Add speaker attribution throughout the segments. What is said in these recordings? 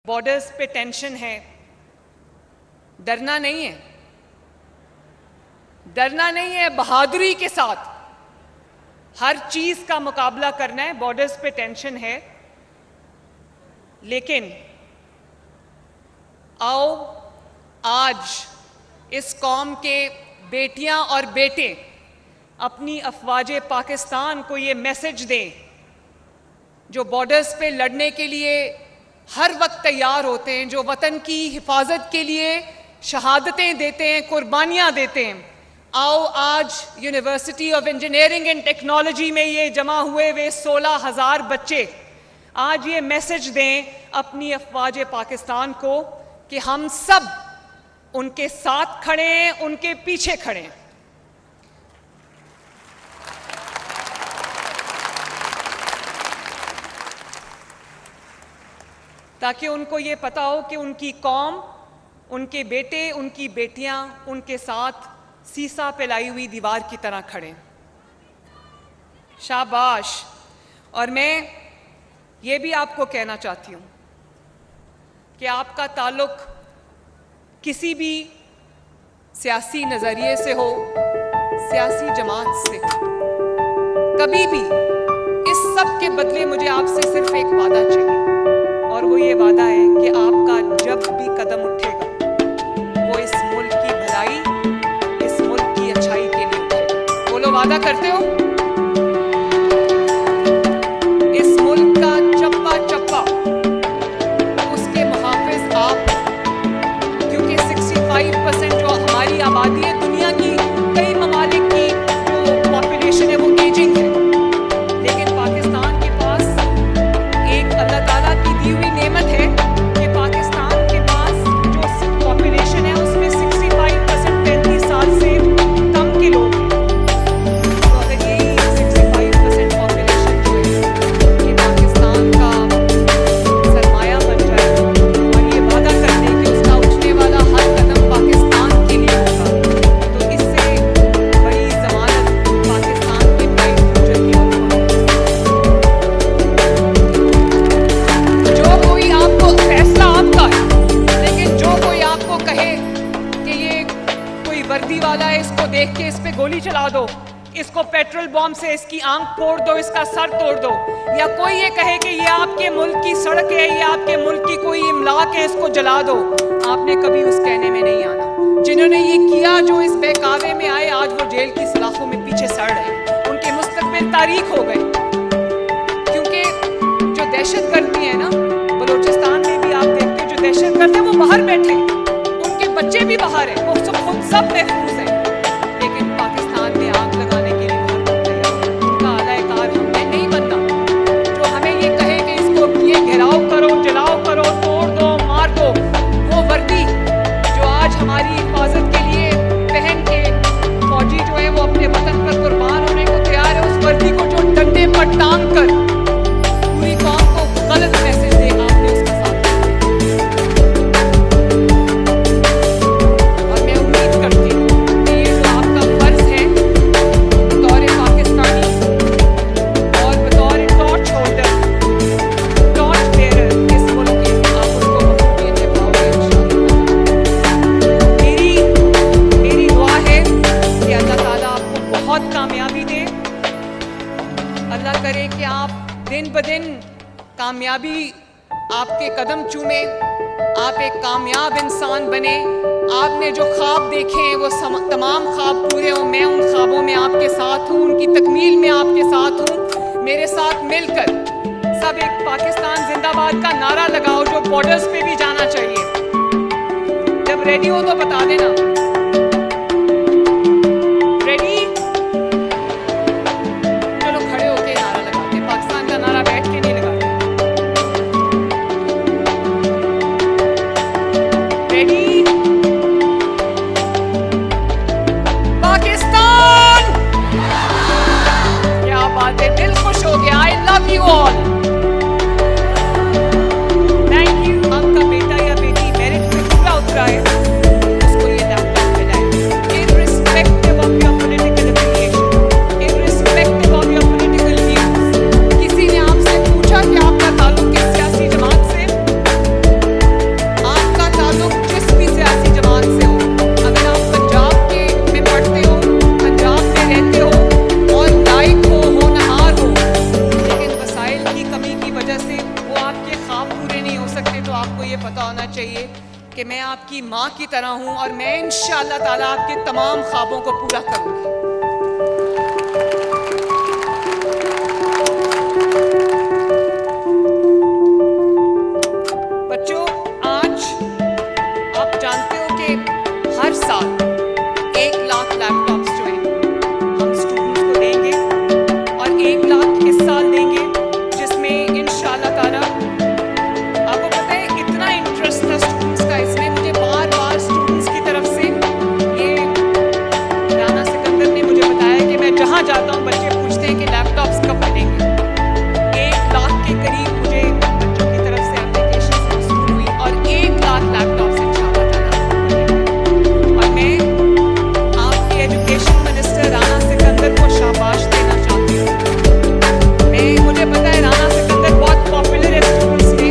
Speaker 1: Borders पे tension है, डरना नहीं है, डरना नहीं है, बहादुरी के साथ हर चीज का मुकाबला करना है। बॉर्डर्स पे टेंशन है, लेकिन आओ आज इस कौम के बेटियां और बेटे अपनी अफवाज पाकिस्तान को ये मैसेज दें, जो बॉर्डर्स पे लड़ने के लिए हर वक्त तैयार होते हैं, जो वतन की हिफाजत के लिए शहादतें देते हैं, कुर्बानियां देते हैं। आओ आज university of engineering and technology में ये जमा हुए वे 16,000 बच्चे आज ये मैसेज दें अपनी अफवाज पाकिस्तान को कि हम सब उनके साथ खड़े हैं, उनके पीछे खड़े हैं। ताकि उनको ये पता हो कि उनकी कौम, उनके बेटे, उनकी बेटियां उनके साथ सीसा फैलाई हुई दीवार की तरह खड़े। शाबाश। और मैं ये भी आपको कहना चाहती हूं कि आपका ताल्लुक किसी भी सियासी नजरिए से हो, सियासी जमात से, कभी भी इस सब के बदले मुझे आपसे सिर्फ एक वादा चाहिए, और वो ये वादा है कि आपका जब भी कदम उठेगा वो इस मुल्क की भलाई, इस मुल्क की अच्छाई के लिए उठेगा। बोलो, वादा करते हो? इस मुल्क का चप्पा चप्पा उसके मुहाफिज आप, क्योंकि 65% जो हमारी आबादी है, दुनिया की कई ममालिक की जो पॉपुलेशन है वो एजिंग है, लेकिन पाकिस्तान के पास एक अल्लाह ताला की दी हुई नेमत है कि पाकिस्तान के पास जो पॉपुलेशन है उसमें 65% 35 साल से कम के लोग हैं। तो अगर यही 65% पॉपुलेशन जो है ये पाकिस्तान का सरमाया बन जाए और ये वादा कर दे कि उसका उठने वाला हर कदम पाकिस्तान के लिए होगा, तो इससे बड़ी जमानत पाकिस्तान के ब्राइट फ्यूचर की होगी। जो कोई आपको, फैसला आपका है, लेकिन जो कोई आपको कहे कि ये कोई वर्दी वाला है, इसको देख के इस पे गोली चला दो, इसको पेट्रोल बॉम्ब से इसकी आंख फोड़ दो, इसका सर तोड़ दो, या कोई ये कहे कि ये आपके मुल्क की सड़क है, ये आपके मुल्क की कोई इमलाक है, इसको जला दो, आपने कभी उस कहने में नहीं आना। जिन्होंने ये किया, जो इस बहकावे में आए, आज वो जेल की सलाखों में पीछे सड़ रहे हैं, उनके मुस्तकबिल तारीख हो गए। क्योंकि जो दहशतगर्दी है ना, बलूचिस्तान में भी आप देखते हैं, जो दहशतगर्द है वो बाहर बैठे, उनके बच्चे भी बाहर हैं, वो खुद सब महफूज हैं, लेकिन पाकिस्तान में आग लगाने के लिए हर कोई तैयार है। उनका आला-ए-कार हमने नहीं बनना। जो हमें ये कहे कि इसको ये घेराव करो, जलाओ करो, तोड़ दो, मार दो, वो वर्दी जो आज हमारी हिफाजत के लिए पहन के फौजी जो है वो अपने वतन पर कुर्बान होने को तैयार है, उस वर्दी को जो डंडे पर टांग कर पूरी कौम को गलत मैसेज दे, आपने उसका साथ दिया। और मैं उम्मीद करती हूँ कि ये जो आपका फर्ज है बतौर पाकिस्तानी और बतौर टॉर्च होल्डर, टॉर्च बेयरर इस मुल्क के, आप उसको बखूबी निभाओगे इंशाअल्लाह। मेरी दुआ है कि अल्लाह ताला आपको बहुत कामयाबी दे। अल्लाह करे कि आप दिन ब दिन कामयाबी आपके कदम चूमे, आप एक कामयाब इंसान बने। आपने जो ख्वाब देखे हैं वो तमाम ख्वाब पूरे हों। मैं उन ख्वाबों में आपके साथ हूँ, उनकी तकमील में आपके साथ हूँ। मेरे साथ मिलकर सब एक पाकिस्तान जिंदाबाद का नारा लगाओ, जो बॉर्डर्स पे भी जाना चाहिए। जब रेडी हो तो बता देना। रेडी? चलो खड़े होके नारा लगाते। पाकिस्तान का नारा बैठ के नहीं लगाते। रेडी? पाकिस्तान! क्या बात है, दिल खुश हो गया। I love you all. Thank you. आपका बेटा या बेटी मेरिट पे पूरा उतरा है, उसको ये लैपटॉप मिला है। Irrespective of your political affiliation, irrespective of your political views. किसी ने आपसे पूछा कि आपका ताल्लुक किस सियासी जमात से? सकते तो आपको ये पता होना चाहिए कि मैं आपकी माँ की तरह हूँ और मैं इंशाअल्लाह ताला आपके तमाम ख्वाबों को पूरा करूँगी। बच्चों, आज आप जानते हो कि हर साल 1 लाख लैपटॉप्स जो हैं हम स्टूडेंट्स को देंगे और 1 लाख इस साल देंगे, जिसमें इंशाअल्लाह ताला आपको पता है इतना इंटरेस्ट था स्टूडेंट्स का इसमें। मुझे बार बार स्टूडेंट्स की तरफ से ये राना सिकंदर ने मुझे बताया कि मैं जहाँ जाता हूँ बच्चे पूछते हैं कि लैपटॉप्स कब बनेंगे। 1 लाख के करीब मुझे बच्चों की तरफ से एप्लीकेशन मौसूल हुई और 1 लाख लैपटॉप्स इंशाअल्लाह ताला। और मैं आपके एजुकेशन मिनिस्टर राना सिकंदर को शाबाश देना चाहती हूँ। मुझे पता है राना सिकंदर बहुत पॉपुलर है स्टूडेंट्स में।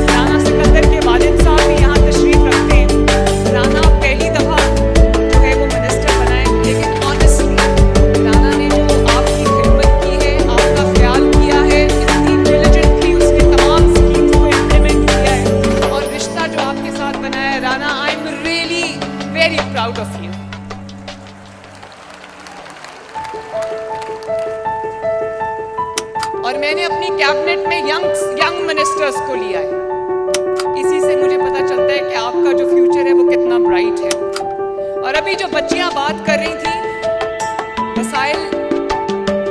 Speaker 1: राना सिकंदर के वालिद साहब भी यहाँ तशरीफ रखते हैं। राना पहली दफ़ा जो है वो मिनिस्टर बनाए, लेकिन ऑनेस्टली राना ने जो आपकी खिदमत की है, आपका ख्याल किया है, इतनी डिलिजेंटली उसने तमाम स्कीम्स को इम्प्लीमेंट किया है और रिश्ता जो आपके साथ बनाया है Rana, I am really very proud of you. और मैंने अपनी कैबिनेट में यंग मिनिस्टर्स को लिया है। इसी से मुझे पता चलता है कि आपका जो फ्यूचर है वो कितना ब्राइट है। और अभी जो बच्चियां बात कर रही थी, वसाइल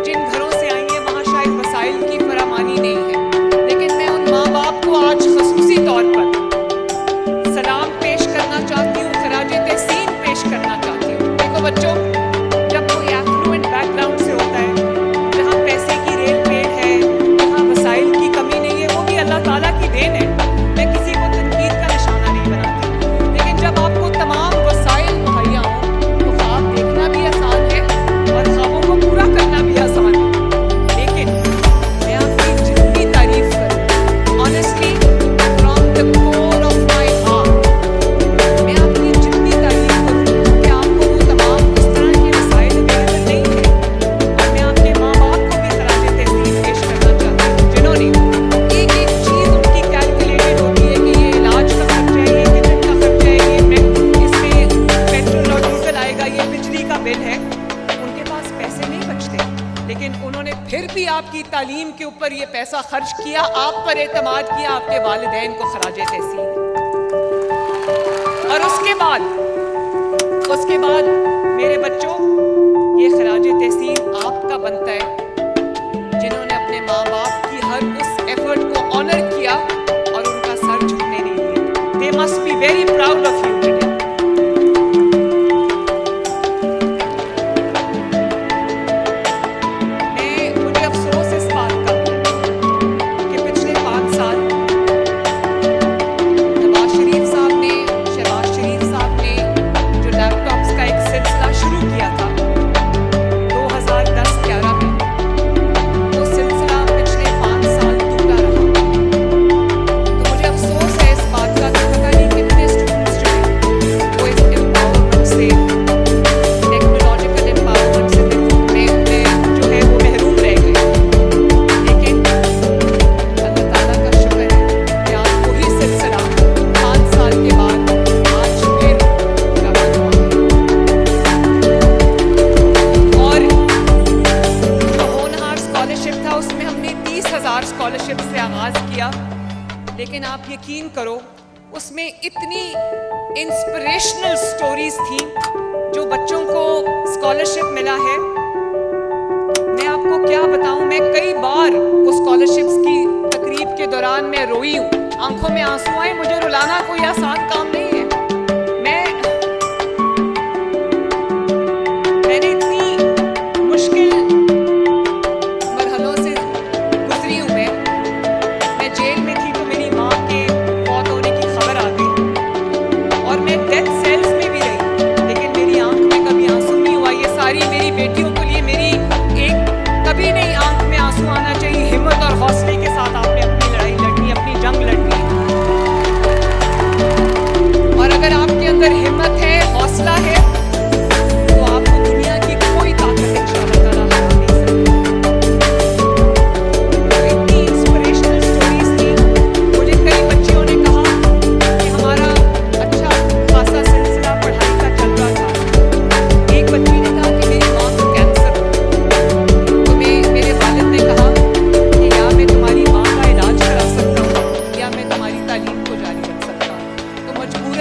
Speaker 1: जिन घरों से आई हैं वहाँ शायद वसाइल की फरामानी नहीं है, लेकिन मैं उन माँ बाप को आज खसूसी तौर पर सलाम पेश करना चाहती हूँ, खराज तहसीन पेश करना चाहती हूँ। देखो बच्चों, जब कोई एफ्लुएंट बैकग्राउंड से होता है, जहाँ पैसे की रेल पेड़ है, जहाँ वसाइल की कमी नहीं है, वो भी अल्लाह ताला की देन है। मैं किसी को तनकीद का निशाना नहीं बनाती, लेकिन जब आपको तमाम वसाइल मुहैया हो तो ख्वाब देखना भी आसान है और ख्वाबों को पूरा करना भी आसान है। लेकिन मैं आपकी जितनी तारीफ करूँ, honestly from the core of my heart, मैं आपकी जितनी तारीफ करूँ कि आपको वो तमाम इस तरह के वसाइल अवेलेबल नहीं है। और मैं आपके माँ बाप को भी खराज तहसीन पेश करना चाहती हूँ, जिन्होंने एक एक चीज़ उनकी कैलकुलेटेड होती है कि ये इलाज का खर्चा है, ये किचन का खर्चा है, ये इसमें पेट्रोल और डीजल आएगा, ये बिजली का बिल है। उनके पास पैसे नहीं बचते, लेकिन उन्होंने फिर भी आपकी तालीम के ऊपर ये पैसा खर्च किया, आप पर एतमाद किया, आपके वालिदैन को खराज तहसीन। और उसके बाद मेरे बच्चों, ये खराज तहसीन आपका बनता है जिन्होंने अपने माँ बाप की हर उस एफर्ट को ऑनर किया और उनका सर झुकने नहीं दिया। They must be very proud of you today. मुझे अफसोस इस बात का कि पिछले 5 साल नवाज शरीफ साहब ने, शहबाज शरीफ साहब ने जो लैपटॉप्स का एक सिलसिला शुरू किया था 2010-11 में, वो सिलसिला पिछले 5 साल टूटा रहा। तो मुझे अफसोस है इस बात का कि पता नहीं कितने स्टूडेंट्स जो हैं वो इस एम्पावरमेंट से, टेक्नोलॉजिकल एम्पावरमेंट से जो है वो महरूम रह गए। लेकिन अल्लाह ताला का शुक्र है कि आज वही सिलसिला 5 साल के बाद आज फिर रवाना हुआ है। और जो होनहार स्कॉलरशिप था उसमें हमने 30,000 स्कॉलरशिप से आगाज किया, लेकिन आप यकीन करो उसमें इतनी इंस्पिरेशनल स्टोरीज थी जो बच्चों को स्कॉलरशिप मिला है। मैं आपको क्या बताऊं, मैं कई बार वो स्कॉलरशिप्स की तकरीब के दौरान मैं रोई हूँ, आंखों में आंसू आए। मुझे रुलाना कोई आसान काम नहीं है। मैंने इतनी मुश्किल मरहलों से गुजरी हूँ। मैं जेल में थी तो मेरी माँ के मौत होने की खबर आ गई और मैं डेथ सेल्स में भी रही, लेकिन मेरी आंख में कभी आंसू नहीं हुआ। ये सारी मेरी बेटियों के लिए मेरी एक कभी नहीं आंख में आंसू आना चाहिए। हिम्मत और हौसले के साथ आपने अपनी लड़ाई लड़नी, अपनी जंग लड़नी।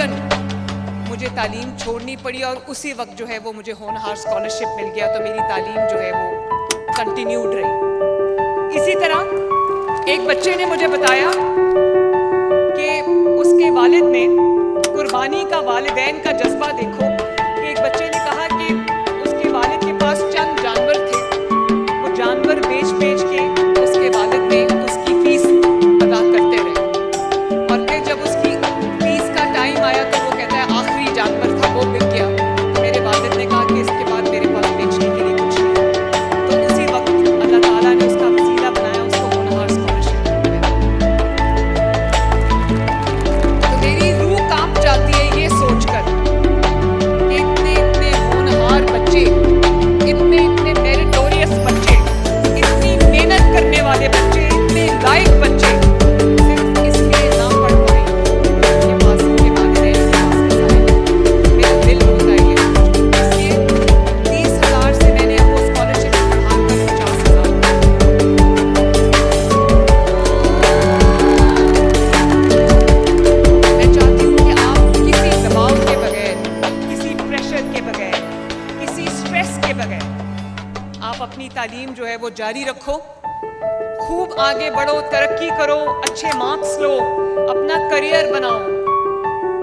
Speaker 1: मजबूरन मुझे तालीम छोड़नी पड़ी और उसी वक्त जो है वो मुझे होनहार स्कॉलरशिप मिल गया, तो मेरी तालीम जो है वो कंटिन्यूड रही। इसी तरह एक बच्चे ने मुझे बताया कि उसके वालिद ने कुर्बानी का, वालिदैन का जज्बा देखो कि एक बच्चे ने कहा कि उसके वालिद के पास चंद जानवर थे, वो जानवर बेच बेच के उसके वालिद ने उसकी फीस अदा करते रहे, और फिर जब उसकी फीस का टाइम आया तो वो कहता है आखिरी जानवर था वो बिक गया, तो मेरे वालिद ने कहा कि इसके बाद मेरे पास बेचने के लिए कुछ नहीं है। तो उसी वक्त अल्लाह ताला ने उसका वसीला बनाया, उसको होनहार स्कॉलरशिप मिल गया। तो मेरी रूह कांप जाती है ये सोचकर कि इतने इतने होनहार बच्चे, इतने इतने मेरिटोरियस बच्चे, इतनी मेहनत करने वाले बच्चे, इतने लायक बच्चे सिर्फ इसलिए ना पढ़ पाए कि पास के वालिदैन के पास पैसा है। मेरा दिल होता है ये सोच के। इसलिए 30,000 से मैंने अब वो स्कॉलरशिप बढ़ाकर 50,000 मैं चाहती हूँ कि आप किसी दबाव के बगैर, किसी प्रेशर के बगैर, किसी स्ट्रेस के बगैर आप अपनी तालीम जो है वो जारी रखो, खूब आगे बढ़ो, तरक्की करो, अच्छे मार्क्स लो, अपना करियर बनाओ,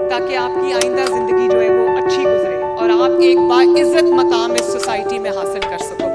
Speaker 1: ताकि आपकी आइंदा जिंदगी जो है वो अच्छी गुजरे और आप एक बाइज्जत मकाम इस सोसाइटी में हासिल कर सको।